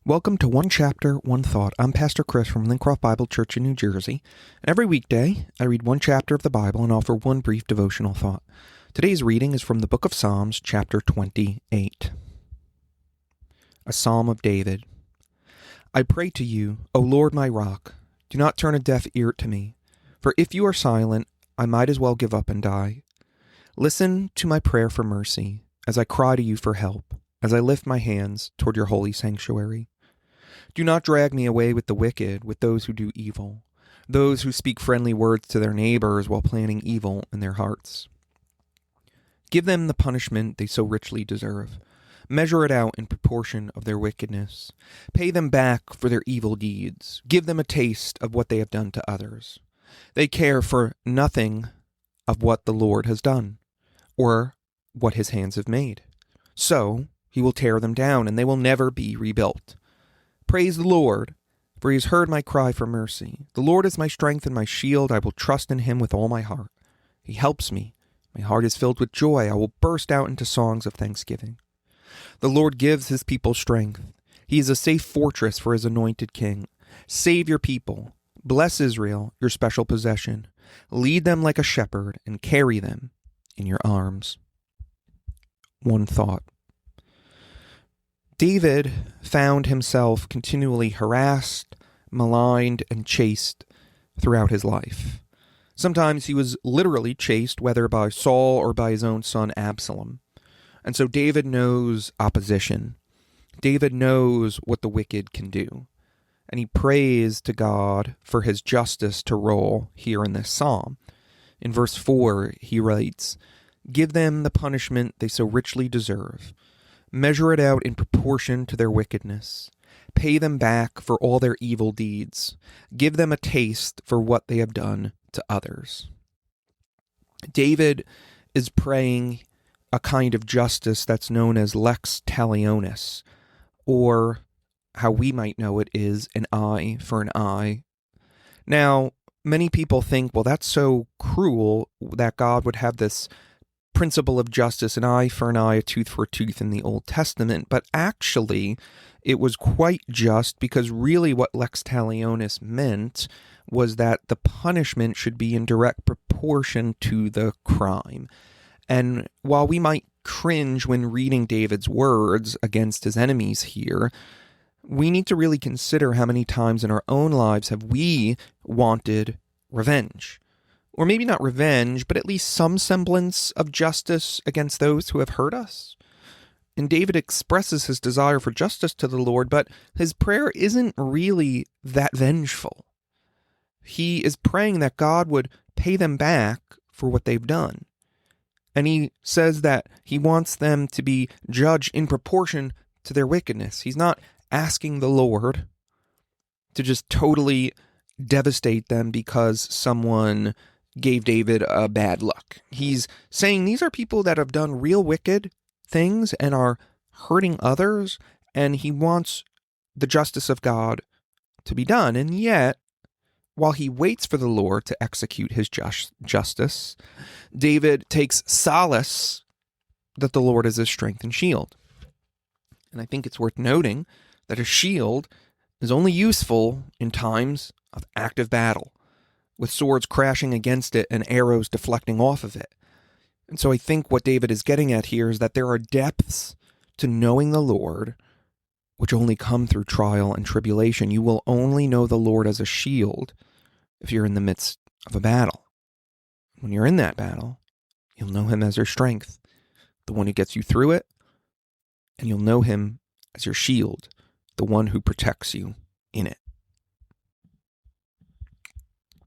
Welcome to One Chapter, One Thought. I'm Pastor Chris from Lincroft Bible Church in New Jersey. And every weekday, I read one chapter of the Bible and offer one brief devotional thought. Today's reading is from the book of Psalms, chapter 28. A Psalm of David. I pray to you, O Lord my rock, do not turn a deaf ear to me. For if you are silent, I might as well give up and die. Listen to my prayer for mercy, as I cry to you for help, as I lift my hands toward your holy sanctuary. Do not drag me away with the wicked, with those who do evil, those who speak friendly words to their neighbors while planning evil in their hearts. Give them the punishment they so richly deserve. Measure it out in proportion of their wickedness. Pay them back for their evil deeds. Give them a taste of what they have done to others. They care for nothing of what the Lord has done, or what his hands have made. So he will tear them down, and they will never be rebuilt. Praise the Lord, for he has heard my cry for mercy. The Lord is my strength and my shield. I will trust in him with all my heart. He helps me. My heart is filled with joy. I will burst out into songs of thanksgiving. The Lord gives his people strength. He is a safe fortress for his anointed king. Save your people. Bless Israel, your special possession. Lead them like a shepherd and carry them in your arms. One thought. David found himself continually harassed, maligned, and chased throughout his life. Sometimes he was literally chased, whether by Saul or by his own son Absalom. And so David knows opposition. David knows what the wicked can do. And he prays to God for his justice to roll here in this psalm. In verse 4, he writes, "Give them the punishment they so richly deserve. Measure it out in proportion to their wickedness. Pay them back for all their evil deeds. Give them a taste for what they have done to others." David is praying a kind of justice that's known as lex talionis, or how we might know it is an eye for an eye. Now, many people think, well, that's so cruel that God would have this principle of justice, an eye for an eye, a tooth for a tooth in the Old Testament. But actually, it was quite just, because really what lex talionis meant was that the punishment should be in direct proportion to the crime. And while we might cringe when reading David's words against his enemies here, we need to really consider how many times in our own lives have we wanted revenge. Or maybe not revenge, but at least some semblance of justice against those who have hurt us. And David expresses his desire for justice to the Lord, but his prayer isn't really that vengeful. He is praying that God would pay them back for what they've done. And he says that he wants them to be judged in proportion to their wickedness. He's not asking the Lord to just totally devastate them because someone gave David a bad look. He's saying these are people that have done real wicked things and are hurting others, and he wants the justice of God to be done. And yet, while he waits for the Lord to execute his justice, David takes solace that the Lord is his strength and shield. And I think it's worth noting that a shield is only useful in times of active battle, with swords crashing against it and arrows deflecting off of it. And so I think what David is getting at here is that there are depths to knowing the Lord which only come through trial and tribulation. You will only know the Lord as a shield if you're in the midst of a battle. When you're in that battle, you'll know him as your strength, the one who gets you through it, and you'll know him as your shield, the one who protects you in it.